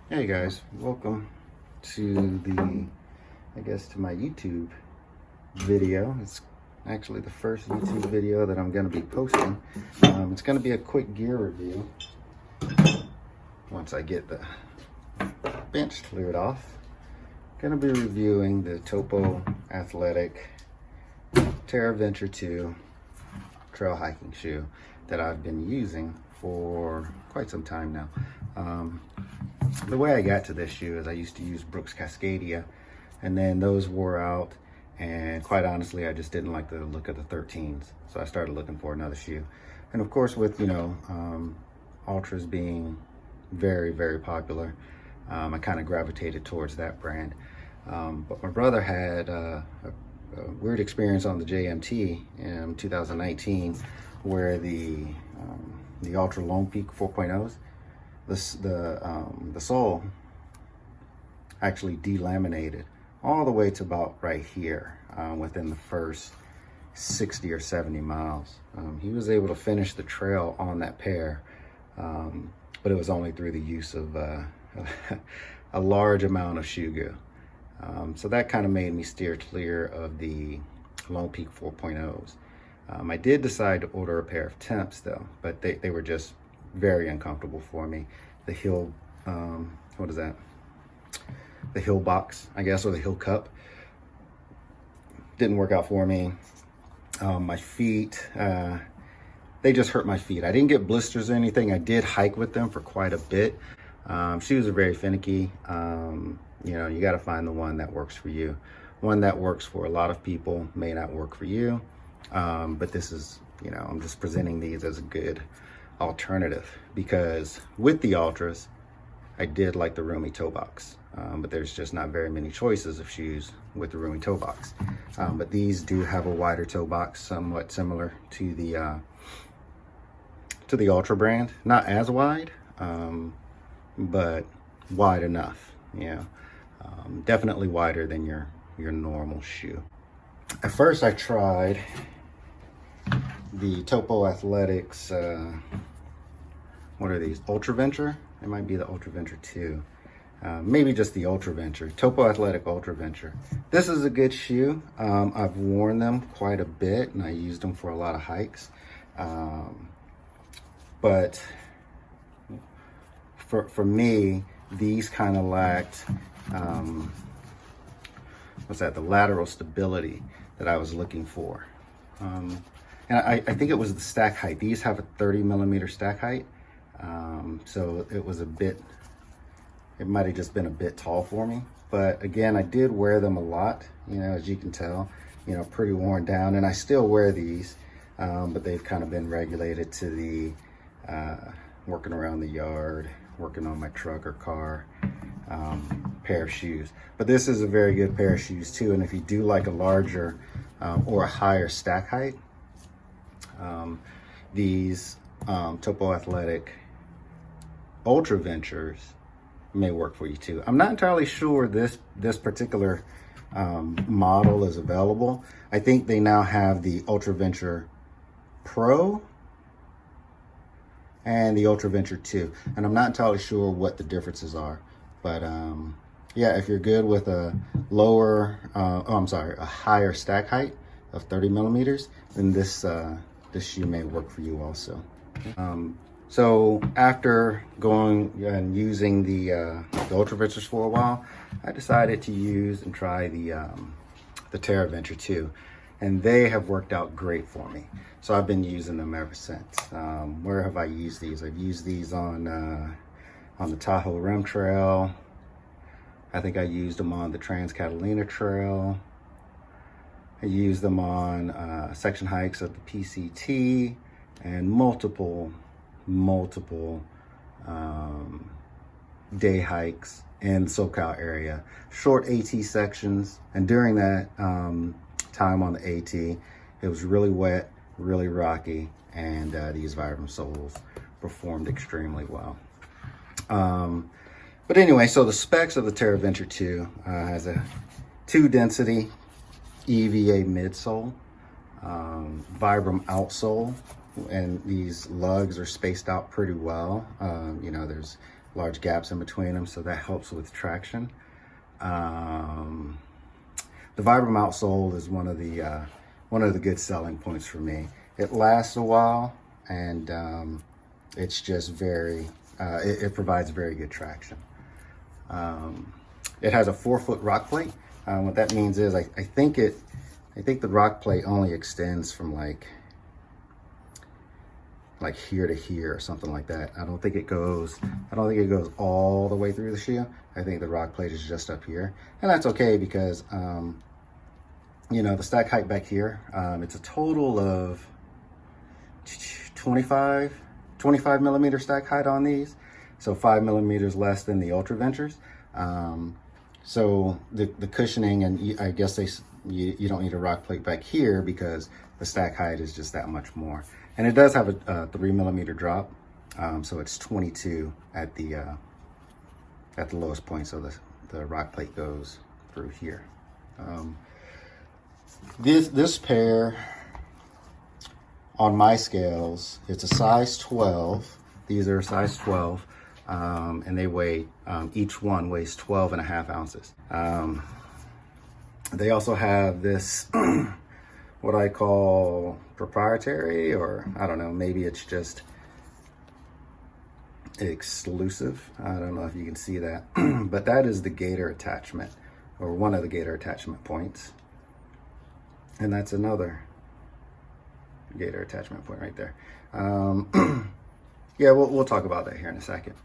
Hey guys, welcome to to my YouTube video. It's actually the first YouTube video that I'm going to be posting. It's going to be a quick gear review once I get the bench cleared off. Going to be reviewing the Topo Athletic Terraventure 2 trail hiking shoe that I've been using for quite some time now. The way I got to this shoe is I used to use Brooks Cascadia, and then those wore out, and quite honestly I just didn't like the look of the 13s, so I started looking for another shoe. And of course, with ultras being very popular, I kind of gravitated towards that brand. But my brother had a weird experience on the JMT in 2019 where the Ultra Lone Peak 4.0s, the sole actually delaminated all the way to about right here within the first 60 or 70 miles. He was able to finish the trail on that pair, but it was only through the use of a large amount of shoe goo. So that kind of made me steer clear of the Lone Peak 4.0s. I did decide to order a pair of Temps though, but they were just very uncomfortable for me. The heel, what is that? The heel box, I guess, or the heel cup, didn't work out for me. My feet, they just hurt my feet. I didn't get blisters or anything. I did hike with them for quite a bit. Shoes are very finicky. You got to find the one that works for you. One that works for a lot of people may not work for you. But this is, I'm just presenting these as a good alternative, because with the Ultras, I did like the roomy toe box, but there's just not very many choices of shoes with the roomy toe box. But these do have a wider toe box, somewhat similar to the Ultra brand. Not as wide, but wide enough. Definitely wider than your normal shoe. At first, I tried the Topo Athletics, what are these, Ultraventure? It might be the Ultraventure 2. Maybe just the Ultraventure, Topo Athletic Ultraventure. This is a good shoe. I've worn them quite a bit, and I used them for a lot of hikes. But for me, these kind of lacked, the lateral stability that I was looking for. And I think it was the stack height. These have a 30 millimeter stack height. So it was it might've just been a bit tall for me. But again, I did wear them a lot, as you can tell, pretty worn down. And I still wear these, but they've kind of been regulated to the working around the yard, working on my truck or car, pair of shoes. But this is a very good pair of shoes too. And if you do like a larger or a higher stack height, these Topo Athletic Ultraventures may work for you too. I'm not entirely sure this particular model is available. I think they now have the Ultraventure Pro and the Ultraventure 2, and I'm not entirely sure what the differences are. But yeah, if you're good with a a higher stack height of 30 millimeters, then this shoe may work for you also. So after going and using the Ultraventures for a while, I decided to use and try the Terraventure 2, and they have worked out great for me. So I've been using them ever since. Where have I used these? I've used these on the Tahoe Rim Trail. I think I used them on the Trans Catalina Trail. I used them on section hikes of the PCT and multiple day hikes in the SoCal area, short AT sections. And during that time on the AT, it was really wet, really rocky, and these Vibram soles performed extremely well. But anyway, so the specs of the Terraventure 2 has a 2 density EVA midsole, Vibram outsole, and these lugs are spaced out pretty well. There's large gaps in between them, so that helps with traction. The Vibram outsole is one of the good selling points for me. It lasts a while, and it's just very, it provides very good traction. It has a 4-foot rock plate. What that means is I think the rock plate only extends from like here to here or something like that. I don't think it goes all the way through the shoe. I think the rock plate is just up here, and that's okay because you know, the stack height back here, it's a total of 25 millimeter stack height on these, so 5 millimeters less than the Ultra Ventures. So the cushioning, and I guess you don't need a rock plate back here because the stack height is just that much more. And it does have a 3 millimeter drop, so it's 22 at the lowest point. So the rock plate goes through here. This pair on my scales, it's a size 12. These are a size 12, and they weigh each one weighs 12.5 ounces. They also have this what I call proprietary, or I don't know, maybe it's just exclusive. I don't know if you can see that, but that is the gator attachment, or one of the gator attachment points. And that's another gator attachment point right there. Yeah, we'll talk about that here in a second.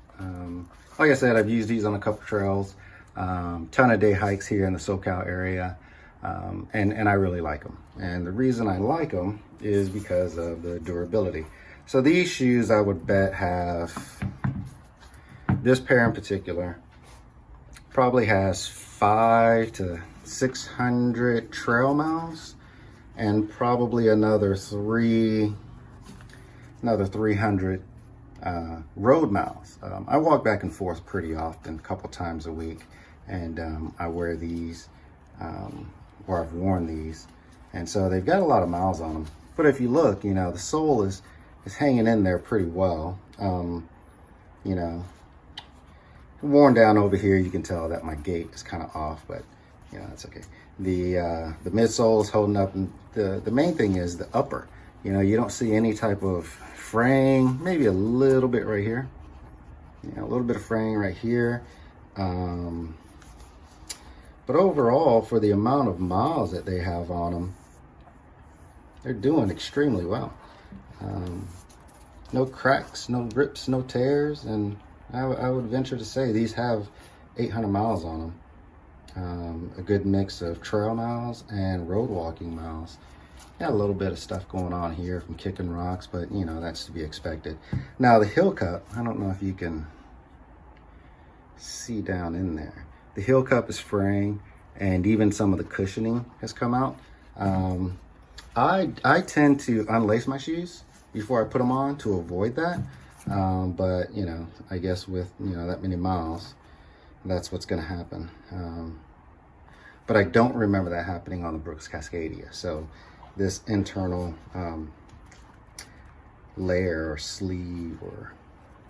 Like I said, I've used these on a couple trails, ton of day hikes here in the SoCal area. And I really like them. And the reason I like them is because of the durability. So these shoes, I would bet, have, this pair in particular, probably has 500 to 600 trail miles, and probably another 300 road miles. I walk back and forth pretty often, a couple times a week, and I wear these, or I've worn these, and so they've got a lot of miles on them. But if you look, you know, the sole is hanging in there pretty well. You know, worn down over here, you can tell that my gait is kind of off, but you know, that's okay. The midsole is holding up, and the main thing is the upper. You know, you don't see any type of fraying, maybe a little bit right here. You know, a little bit of fraying right here. But overall, for the amount of miles that they have on them, they're doing extremely well. No cracks, no rips, no tears, and I would venture to say these have 800 miles on them. A good mix of trail miles and road walking miles. Got a little bit of stuff going on here from kicking rocks, but you know, that's to be expected. Now the heel cup, I don't know if you can see down in there. The heel cup is fraying, and even some of the cushioning has come out. I tend to unlace my shoes before I put them on to avoid that. But you know, I guess with, you know, that many miles, that's what's gonna happen. But I don't remember that happening on the Brooks Cascadia. So this internal layer or sleeve or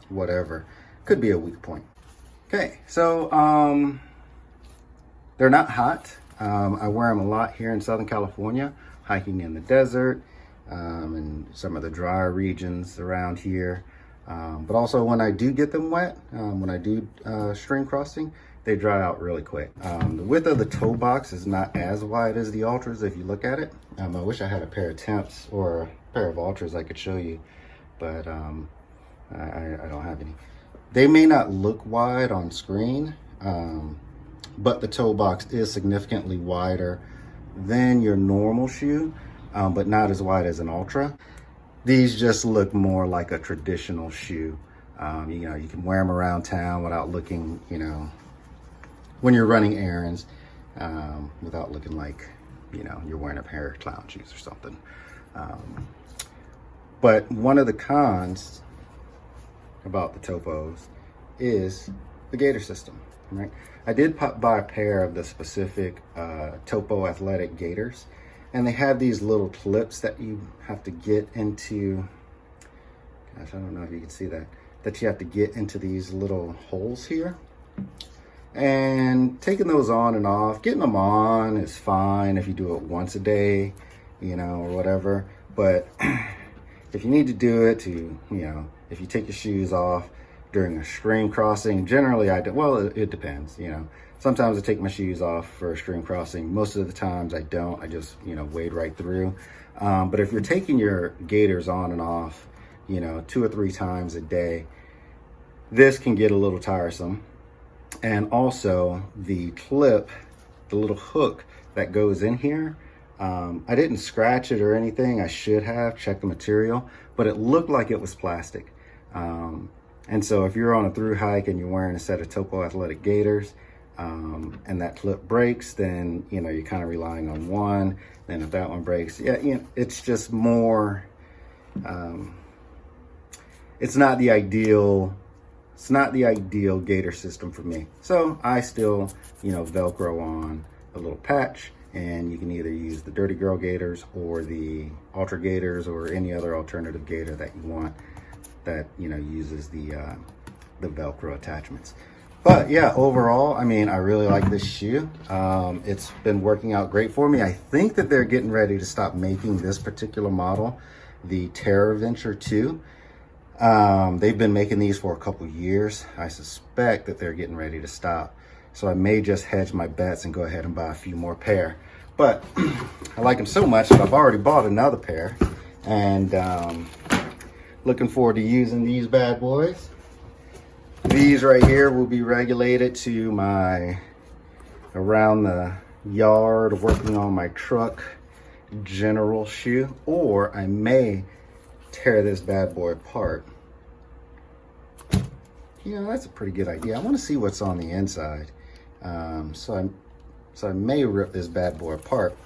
whatever could be a weak point. Okay, so they're not hot. I wear them a lot here in Southern California, hiking in the desert, and some of the drier regions around here. But also when I do get them wet, when I do stream crossing, they dry out really quick. The width of the toe box is not as wide as the Ultras if you look at it. I wish I had a pair of Temps or a pair of Ultras I could show you, but I don't have any. They may not look wide on screen, but the toe box is significantly wider than your normal shoe, but not as wide as an Ultra. These just look more like a traditional shoe. You know, you can wear them around town without looking, you know, when you're running errands, without looking like, you know, you're wearing a pair of clown shoes or something. But one of the cons about the Topos is the gaiter system, right? I did buy a pair of the specific Topo Athletic gaiters, and they have these little clips that you have to get into. Gosh, I don't know if you can see that. that you have to get into these little holes here. And taking those on and off, getting them on is fine if you do it once a day, you know, or whatever. But if you need to do it to, you know, if you take your shoes off during a stream crossing, generally I do, well, it depends, you know. Sometimes I take my shoes off for a stream crossing. Most of the times I don't, I just, you know, wade right through. But if you're taking your gaiters on and off, you know, 2 or 3 times a day, this can get a little tiresome. And also the clip, the little hook that goes in here, I didn't scratch it or anything. I should have checked the material, but it looked like it was plastic. And so if you're on a through hike and you're wearing a set of Topo Athletic gaiters, and that clip breaks, then, you know, you're kind of relying on one. Then if that one breaks, yeah, you know, it's just more, it's not the ideal gaiter system for me. So I still, you know, Velcro on a little patch, and you can either use the Dirty Girl gaiters or the Ultra gaiters or any other alternative gaiter that you want that, you know, uses the Velcro attachments. But yeah, overall, I mean, I really like this shoe. It's been working out great for me. I think that they're getting ready to stop making this particular model, the Terraventure 2. They've been making these for a couple years. I suspect that they're getting ready to stop. So I may just hedge my bets and go ahead and buy a few more pair. But I like them so much that I've already bought another pair. And looking forward to using these bad boys. These right here will be regulated to my around the yard working on my truck general shoe, or I may tear this bad boy apart. You know, that's a pretty good idea. I want to see what's on the inside. So I may rip this bad boy apart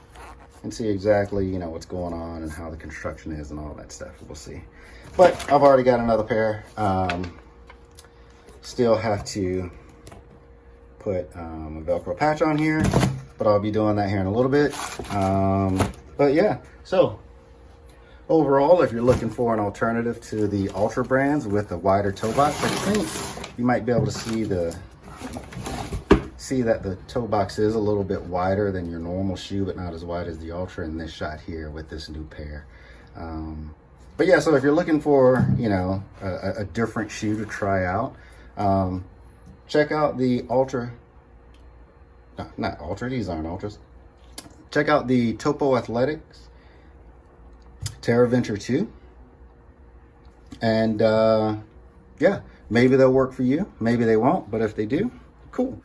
and see exactly, you know, what's going on and how the construction is and all that stuff. We'll see. But I've already got another pair. Still have to put a Velcro patch on here, but I'll be doing that here in a little bit. But yeah, so overall, if you're looking for an alternative to the Ultra brands with a wider toe box, I think you might be able to see that the toe box is a little bit wider than your normal shoe, but not as wide as the Ultra in this shot here with this new pair. But yeah, so if you're looking for, you know, a different shoe to try out, check out the Ultra. No, not Ultra, these aren't Ultras. Check out the Topo Athletics Terraventure 2. And yeah, maybe they'll work for you, maybe they won't, but if they do, cool.